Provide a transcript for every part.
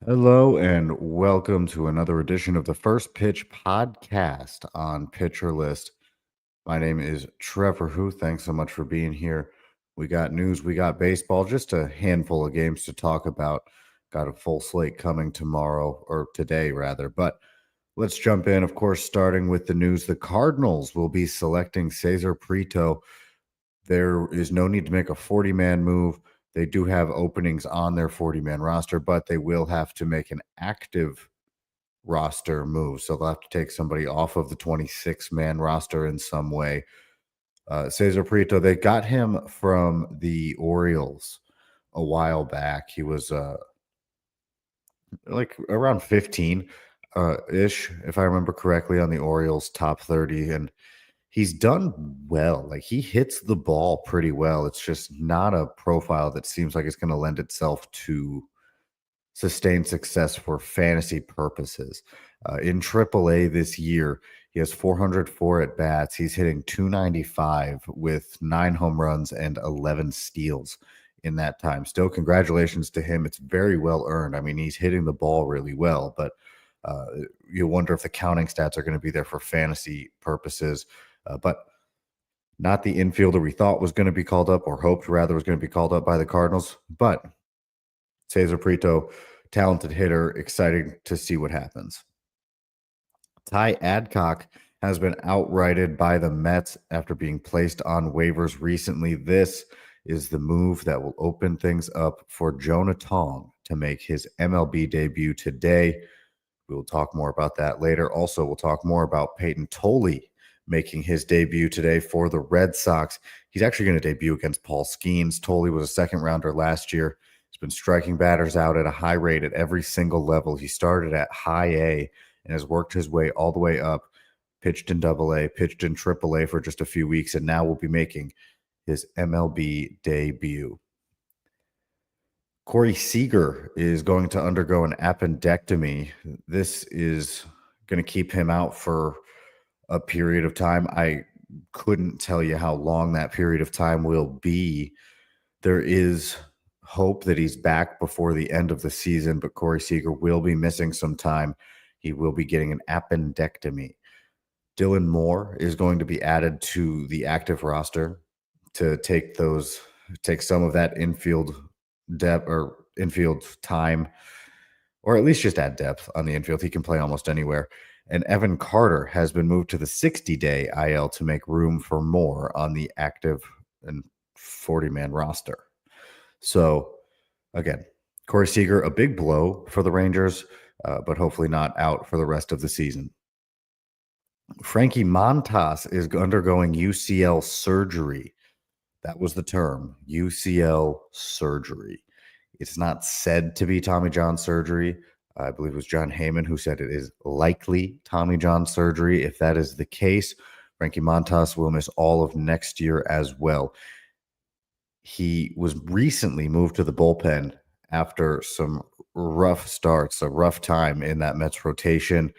Hello and welcome to another edition of the First Pitch podcast on Pitcher List. My name is Trevor Hooth. Thanks so much for being here. We got news, we got baseball, just a handful of games to talk about. Got a full slate coming tomorrow, or today rather. But let's jump in, of course, starting with the news. The Cardinals will be selecting Cesar Prieto. There is no need to make a 40-man move. They do have openings on their 40-man roster, but they will have to make an active roster move. So they'll have to take somebody off of the 26-man roster in some way. Cesar Prieto, they got him from the Orioles a while back. He was like around 15 ish, if I remember correctly, on the Orioles top 30. And he's done well. Like, he hits the ball pretty well. It's just not a profile that seems like it's going to lend itself to sustained success for fantasy purposes. In AAA this year, he has 404 at bats. He's hitting 295 with 9 home runs and 11 steals in that time. Still, congratulations to him. It's very well earned. I mean, he's hitting the ball really well, but you wonder if the counting stats are going to be there for fantasy purposes. But not the infielder we thought was going to be called up, or hoped rather was going to be called up by the Cardinals. But Cesar Prieto, talented hitter, exciting to see what happens. Ty Adcock has been outrighted by the Mets after being placed on waivers recently. This is the move that will open things up for Jonah Tong to make his MLB debut today. We will talk more about that later. Also, we'll talk more about Peyton Tolley making his debut today for the Red Sox. He's actually going to debut against Paul Skeens. Tolley was a second rounder last year. He's been striking batters out at a high rate at every single level. He started at high A and has worked his way all the way up, pitched in AA, pitched in AAA for just a few weeks, and now will be making his MLB debut. Corey Seager is going to undergo an appendectomy. This is going to keep him out for a period of time. I couldn't tell you how long that period of time will be. There is hope that he's back before the end of the season, but Corey Seager will be missing some time. He will be getting an appendectomy. Dylan Moore is going to be added to the active roster to take some of that infield depth or infield time, or at least just add depth on the infield. He can play almost anywhere. And Evan Carter has been moved to the 60-day IL to make room for Moore on the active and 40-man roster. So, again, Corey Seager, a big blow for the Rangers, but hopefully not out for the rest of the season. Frankie Montas is undergoing UCL surgery. That was the term, UCL surgery. It's not said to be Tommy John surgery. I believe it was John Heyman who said it is likely Tommy John surgery. If that is the case, Frankie Montas will miss all of next year as well. He was recently moved to the bullpen after some rough starts, a rough time in that Mets rotation.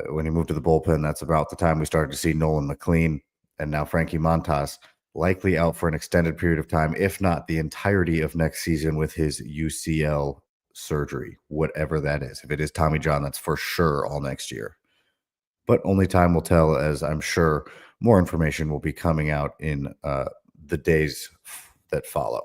When he moved to the bullpen, that's about the time we started to see Nolan McLean, and now Frankie Montas likely out for an extended period of time, if not the entirety of next season, with his UCL surgery, whatever that is. If it is Tommy John, that's for sure all next year. But only time will tell, as I'm sure more information will be coming out in the days that follow.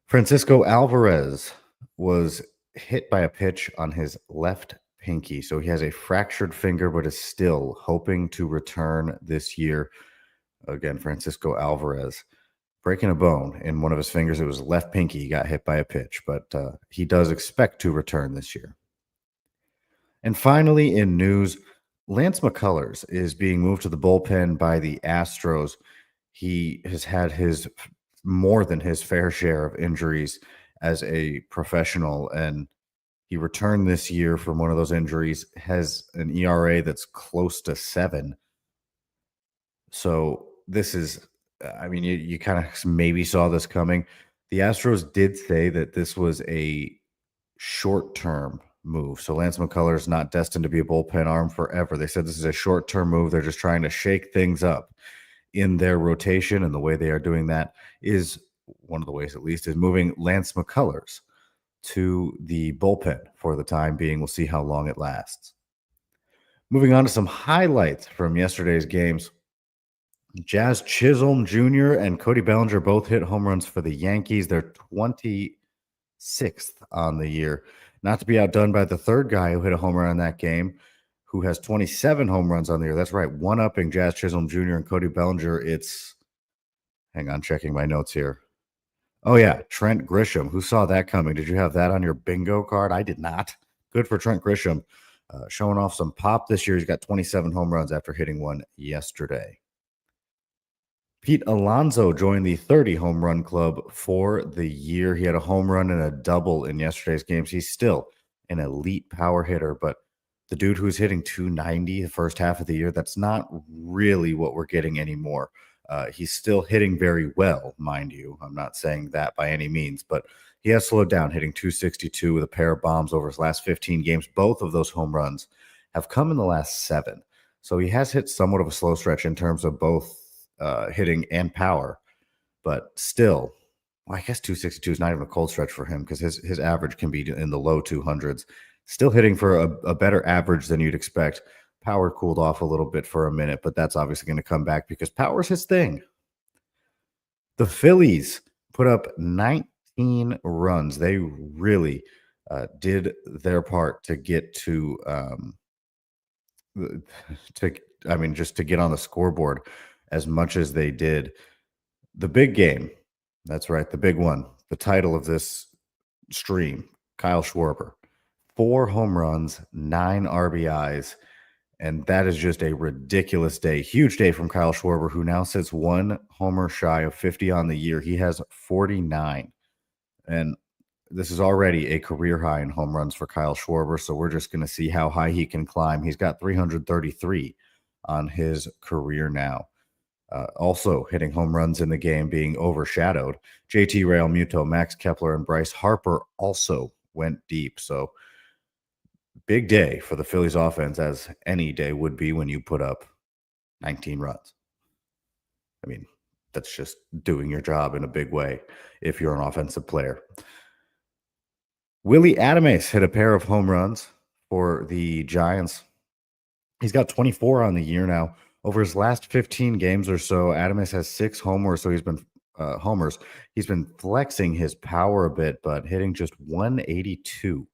Francisco Alvarez was hit by a pitch on his left pinky, so he has a fractured finger, but is still hoping to return this year. Again, Francisco Alvarez breaking a bone in one of his fingers. It was left pinky. He got hit by a pitch, but he does expect to return this year. And finally, in news, Lance McCullers is being moved to the bullpen by the Astros. He has had more than his fair share of injuries as a professional, and he returned this year from one of those injuries, has an ERA that's close to 7. So this is, I mean, you kind of maybe saw this coming. The Astros did say that this was a short-term move. So Lance McCullers is not destined to be a bullpen arm forever. They said this is a short-term move. They're just trying to shake things up in their rotation, and the way they are doing that is, one of the ways at least, is moving Lance McCullers to the bullpen for the time being. We'll see how long it lasts. Moving on to some highlights from yesterday's games. Jazz Chisholm Jr. and Cody Bellinger both hit home runs for the Yankees. They're 26th on the year. Not to be outdone by the third guy who hit a home run in that game, who has 27 home runs on the year. That's right, one-upping Jazz Chisholm Jr. and Cody Bellinger. Hang on, checking my notes here. Oh, yeah, Trent Grisham. Who saw that coming? Did you have that on your bingo card? I did not. Good for Trent Grisham. Showing off some pop this year. He's got 27 home runs after hitting one yesterday. Pete Alonso joined the 30 home run club for the year. He had a home run and a double in yesterday's games. He's still an elite power hitter, but the dude who's hitting 290 the first half of the year, that's not really what we're getting anymore. He's still hitting very well, mind you. I'm not saying that by any means, but he has slowed down, hitting 262 with a pair of bombs over his last 15 games. Both of those home runs have come in the last 7. So he has hit somewhat of a slow stretch in terms of both hitting and power, but still, well, I guess 262 is not even a cold stretch for him because his average can be in the low 200s. Still hitting for a better average than you'd expect. Power cooled off a little bit for a minute, but that's obviously going to come back because power's his thing. The Phillies put up 19 runs. They really did their part to get just to get on the scoreboard as much as they did. The big game, that's right, the big one, the title of this stream, Kyle Schwarber. 4 home runs, 9 RBIs, and that is just a ridiculous day. Huge day from Kyle Schwarber, who now sits 1 homer shy of 50 on the year. He has 49, and this is already a career high in home runs for Kyle Schwarber, so we're just going to see how high he can climb. He's got 333 on his career now. Also hitting home runs in the game, being overshadowed. JT Realmuto, Max Kepler, and Bryce Harper also went deep. So big day for the Phillies offense, as any day would be when you put up 19 runs. I mean, that's just doing your job in a big way if you're an offensive player. Willie Adames hit a pair of home runs for the Giants. He's got 24 on the year now. Over his last 15 games or so, Adames has 6 homers, so he's been He's been flexing his power a bit, but hitting just 182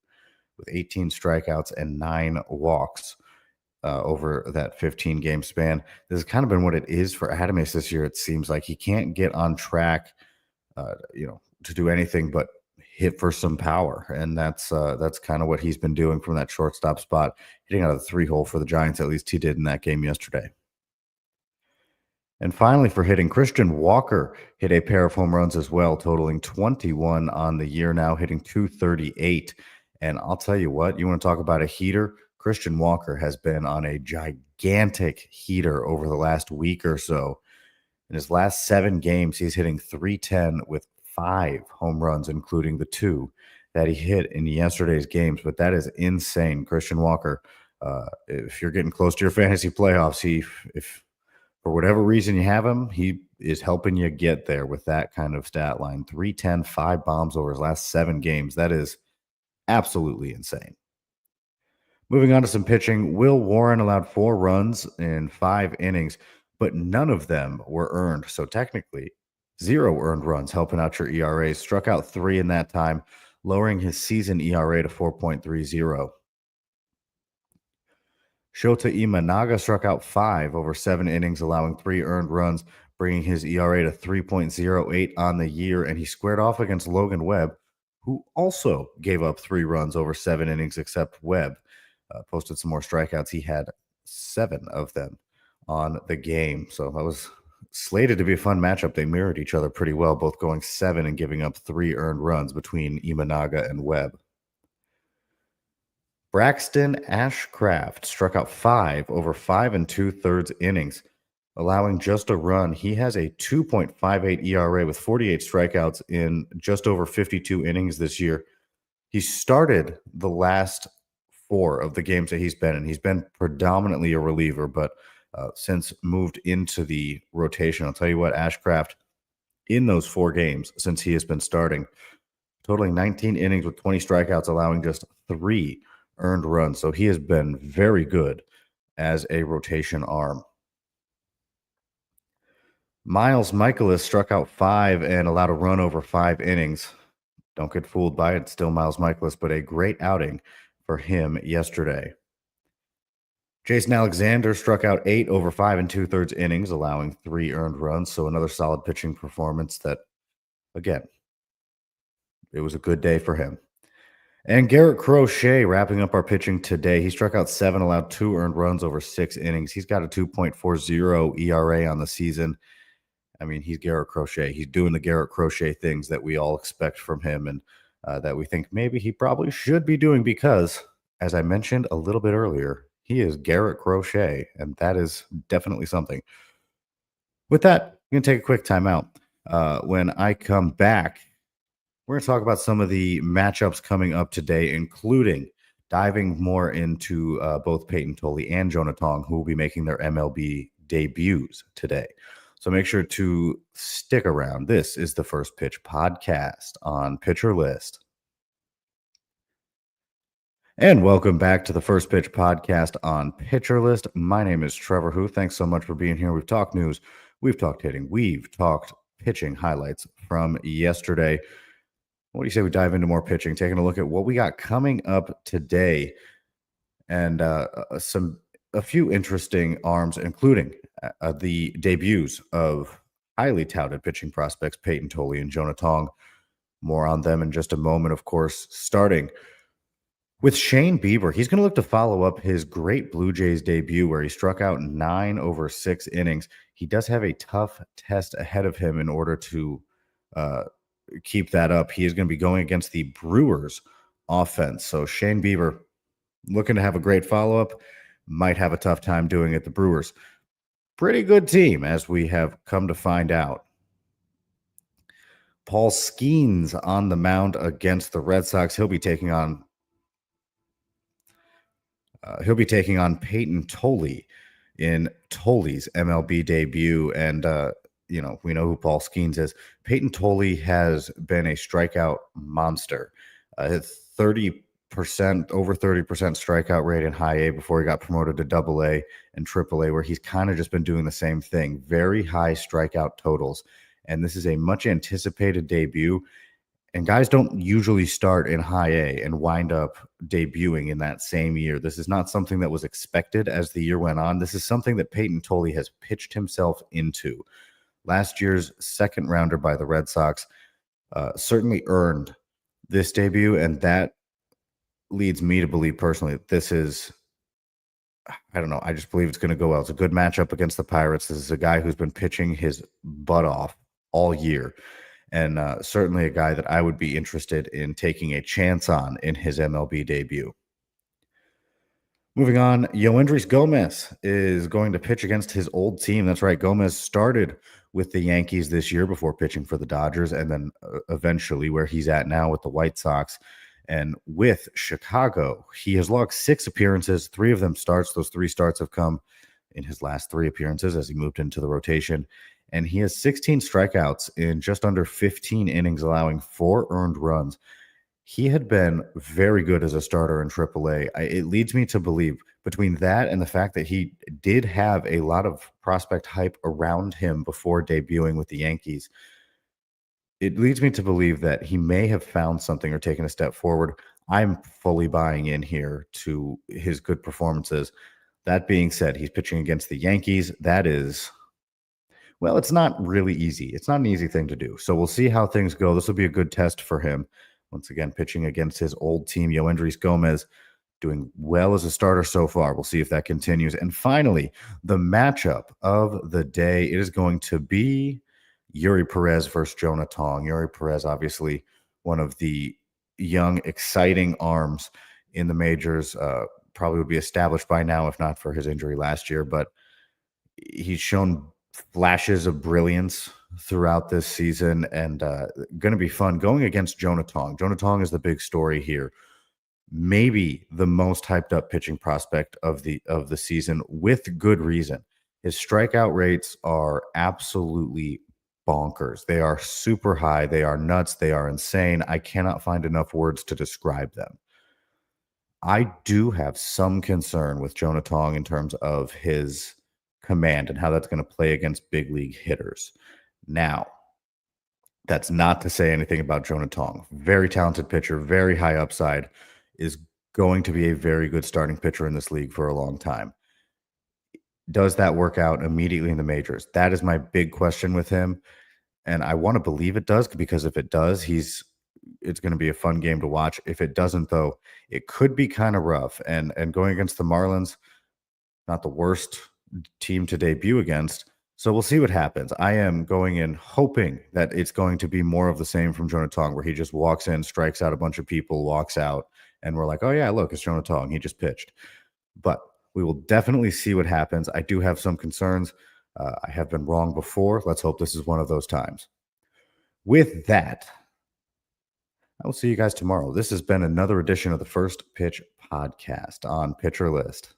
with 18 strikeouts and 9 walks over that 15-game span. This has kind of been what it is for Adames this year. It seems like he can't get on track, to do anything but hit for some power, and that's kind of what he's been doing from that shortstop spot, hitting out of the 3-hole for the Giants. At least he did in that game yesterday. And finally, for hitting, Christian Walker hit a pair of home runs as well, totaling 21 on the year now, hitting 238. And I'll tell you what, you want to talk about a heater? Christian Walker has been on a gigantic heater over the last week or so. In his last 7 games, he's hitting 310 with 5 home runs, including the 2 that he hit in yesterday's games. But that is insane. Christian Walker, if you're getting close to your fantasy playoffs, if for whatever reason you have him, he is helping you get there with that kind of stat line. 310, 5 bombs over his last 7 games. That is absolutely insane. Moving on to some pitching, Will Warren allowed 4 runs in 5 innings, but none of them were earned. So technically, 0 earned runs, helping out your ERA. Struck out 3 in that time, lowering his season ERA to 4.30. Shota Imanaga struck out 5 over 7 innings, allowing 3 earned runs, bringing his ERA to 3.08 on the year, and he squared off against Logan Webb, who also gave up 3 runs over 7 innings, except Webb posted some more strikeouts. He had 7 of them on the game, so that was slated to be a fun matchup. They mirrored each other pretty well, both going 7 and giving up 3 earned runs between Imanaga and Webb. Braxton Ashcraft struck out 5 over 5 2/3 innings, allowing just a run. He has a 2.58 ERA with 48 strikeouts in just over 52 innings this year. He started the last 4 of the games that he's been in. He's been predominantly a reliever, but since moved into the rotation, I'll tell you what, Ashcraft, in those 4 games since he has been starting, totaling 19 innings with 20 strikeouts, allowing just 3 earned runs. So he has been very good as a rotation arm. Miles Michaelis struck out 5 and allowed a run over 5 innings. Don't get fooled by it. It's still Miles Michaelis, but a great outing for him yesterday. Jason Alexander struck out 8 over 5 and 2/3 innings, allowing 3 earned runs. So another solid pitching performance that, again, it was a good day for him. And Garrett Crochet wrapping up our pitching today. He struck out 7, allowed 2 earned runs over 6 innings. He's got a 2.40 ERA on the season. I mean, he's Garrett Crochet. He's doing the Garrett Crochet things that we all expect from him and that we think maybe he probably should be doing because, as I mentioned a little bit earlier, he is Garrett Crochet, and that is definitely something. With that, I'm going to take a quick timeout. When I come back, we're going to talk about some of the matchups coming up today, including diving more into both Peyton Tolley and Jonah Tong, who will be making their MLB debuts today. So make sure to stick around. This is the First Pitch Podcast on Pitcher List. And welcome back to the First Pitch Podcast on Pitcher List. My name is Trevor Hooth. Thanks so much for being here. We've talked news, we've talked hitting, we've talked pitching highlights from yesterday. What do you say we dive into more pitching, taking a look at what we got coming up today, and a few interesting arms, including the debuts of highly touted pitching prospects Peyton Tolley and Jonah Tong. More on them in just a moment, of course, starting with Shane Bieber. He's going to look to follow up his great Blue Jays debut where he struck out 9 over 6 innings. He does have a tough test ahead of him in order to keep that up. He is going to be going against the Brewers offense. So Shane Bieber looking to have a great follow-up, might have a tough time doing it. The Brewers, pretty good team, as we have come to find out. Paul Skeens on the mound against the Red Sox. He'll be taking on Peyton Tolley in Tolley's MLB debut. And, we know who Paul Skeens is. Peyton Tolley has been a strikeout monster. 30%, over 30% strikeout rate in high A before he got promoted to double A and triple A, where he's kind of just been doing the same thing. Very high strikeout totals. And this is a much anticipated debut. And guys don't usually start in high A and wind up debuting in that same year. This is not something that was expected as the year went on. This is something that Peyton Tolley has pitched himself into. Last year's second rounder by the Red Sox certainly earned this debut, and that leads me to believe personally that this is, I don't know, I just believe it's going to go well. It's a good matchup against the Pirates. This is a guy who's been pitching his butt off all year, and certainly a guy that I would be interested in taking a chance on in his MLB debut. Moving on, Yoendrys Gomez is going to pitch against his old team. That's right. Gomez started with the Yankees this year before pitching for the Dodgers, and then eventually where he's at now with the White Sox. And with Chicago, he has logged 6 appearances, 3 of them starts. Those 3 starts have come in his last 3 appearances as he moved into the rotation. And he has 16 strikeouts in just under 15 innings, allowing 4 earned runs. He had been very good as a starter in AAA. It leads me to believe, between that and the fact that he did have a lot of prospect hype around him before debuting with the Yankees, it leads me to believe that he may have found something or taken a step forward. I'm fully buying in here to his good performances. That being said, he's pitching against the Yankees. That is, well, it's not really easy. It's not an easy thing to do. So we'll see how things go. This will be a good test for him. Once again, pitching against his old team, Yoendrys Gomez, doing well as a starter so far. We'll see if that continues. And finally, the matchup of the day, it is going to be Yuri Perez versus Jonah Tong. Yuri Perez, obviously one of the young, exciting arms in the majors, probably would be established by now if not for his injury last year. But he's shown flashes of brilliance throughout this season, and going to be fun going against Jonah Tong. Jonah Tong is the big story here. Maybe the most hyped up pitching prospect of the season, with good reason. His strikeout rates are absolutely bonkers. They are super high. They are nuts. They are insane. I cannot find enough words to describe them. I do have some concern with Jonah Tong in terms of his command and how that's going to play against big league hitters. Now, that's not to say anything about Jonah Tong. Very talented pitcher, very high upside, is going to be a very good starting pitcher in this league for a long time. Does that work out immediately in the majors? That is my big question with him. And I want to believe it does, because if it does, it's going to be a fun game to watch. If it doesn't, though, it could be kind of rough. And going against the Marlins, not the worst team to debut against. So we'll see what happens. I am going in hoping that it's going to be more of the same from Jonah Tong, where he just walks in, strikes out a bunch of people, walks out, and we're like, oh yeah, look, it's Jonah Tong. He just pitched. But we will definitely see what happens. I do have some concerns. I have been wrong before. Let's hope this is one of those times. With that, I will see you guys tomorrow. This has been another edition of the First Pitch Podcast on Pitcher List.